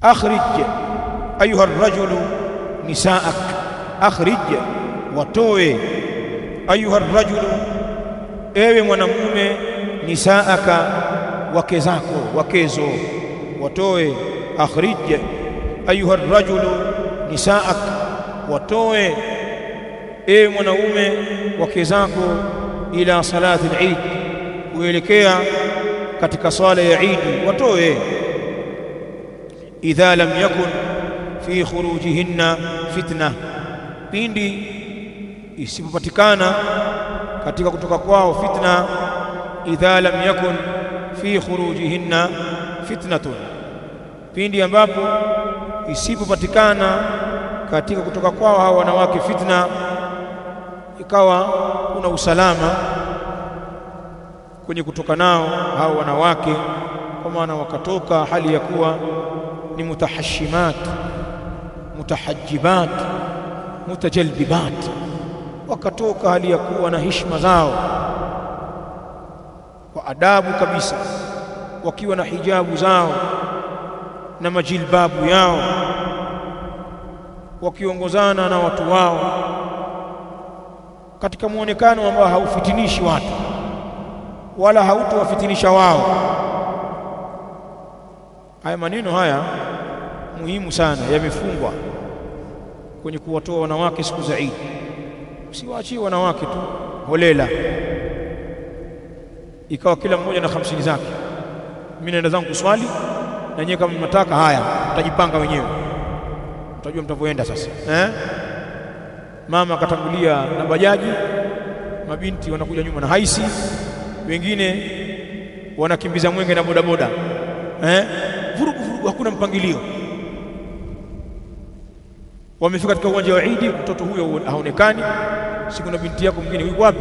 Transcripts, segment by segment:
akhrij ayuha ar-rajulu nisaak, akhrij, watoe, ayuha ar-rajulu, ewe mwanamume, nisaaka, wake zako, wakezo, watoe. Akhrij ayuha ar-rajulu nisaak, watoe ewe mwanaume wake zako, ila salati al-Eid, kuelekea katika swala ya Eid, watoe. Idha lam yakun fi khurujihinna fitna, pindi isipopatikana katika kutoka kwao fitna. Idha lam yakun fi khurujihinna fitnatun, pindi ambapo isipopatikana katika kutoka kwao hao wanawake fitna, ikawa kuna usalama kwenye kutoka nao hao wanawake, kwa maana wakatoka hali ya kuwa ni mutahashimat, mutahajjibat, mutajalbibat, wakatoka hali ya kuwa na heshima zao kwa adabu kabisa, wakiwa na hijabu zao na majilbabu yao, wakiongozana na watu wao katika muonekano ambao haufitinishi watu wala hautowafitinisha wao. Haya maneno haya muhimu sana, yamefungwa kwenye kuwatoa wanawake siku za Eid. Usiwaachie wanawake tu holela, ikawa kila mmoja na 50 zake. Mimi naenda zangu kuswali, na nyewe kama mnataka haya mtajipanga wenyewe, mtajua mtavoenda sasa. Mama akatangulia na bajaji, mabinti wanakuja nyuma na haisi, wengine wanakimbiza mwenge na bodaboda, vurugu vurugu, hakuna mpangilio. Wamefika katika uwanja wa Eid, mtoto huyo haonekani. Siku na binti yako mwingine, yuko wapi?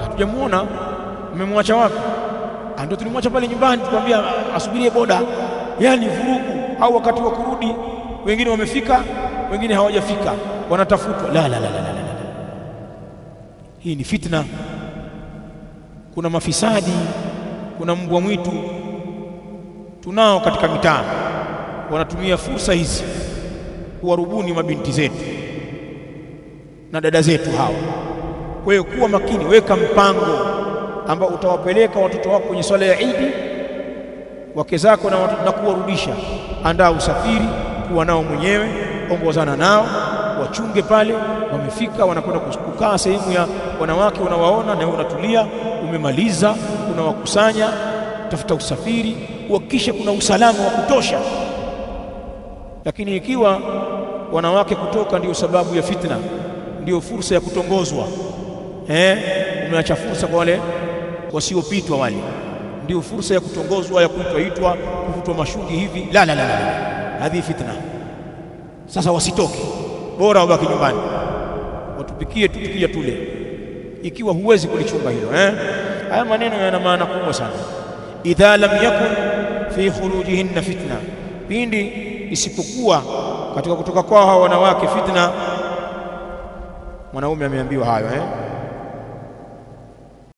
Hatujamuona. Mmemwacha wapi? Ndio tulimwacha pale nyumbani, tukamwambia asubirie boda. Yani vurugu. Au wakati wa kurudi wengine wamefika, wengine hawajafika, wanatafutwa. La. Hii ni fitna. Kuna mafisadi, kuna mbwa mwitu tunao katika mitaa, wanatumia fursa hizi kuwarubuni mabinti zetu na dada zetu hawa. Kwa hiyo kuwa makini, weka mpango ambao utawapeleka watoto wako kwenye swala ya Eid, wake zako na kuwarudisha. Andaa usafiri, kuwa nao mwenyewe, ongozana nao, wachunge pale. Wamefika, wanakwenda kukaa sehemu ya wanawake, unawaona na wewe unatulia, umemaliza, unawakusanya, tafuta usafiri, uhakikishe kuna usalama wa kutosha. Lakini ikiwa wanawake kutoka ndio sababu ya fitna, ndio fursa ya kutongozwa, umeacha fursa kwa wale wasiopitwa, wale ndio fursa ya kutongozwa, ya kuitwa kuvutwa mashungi hivi. La, hadhi fitna. Sasa wasitoke, bora wabaki nyumbani, watupikie tupikia tule, ikiwa huwezi kulichunga hilo. Haya maneno yana maana kubwa sana. Idha lam yakun fi khurujihinna fitna, pindi isipokuwa katika kutoka kwao hawa wanawake fitna. Mwanaume ameambiwa hayo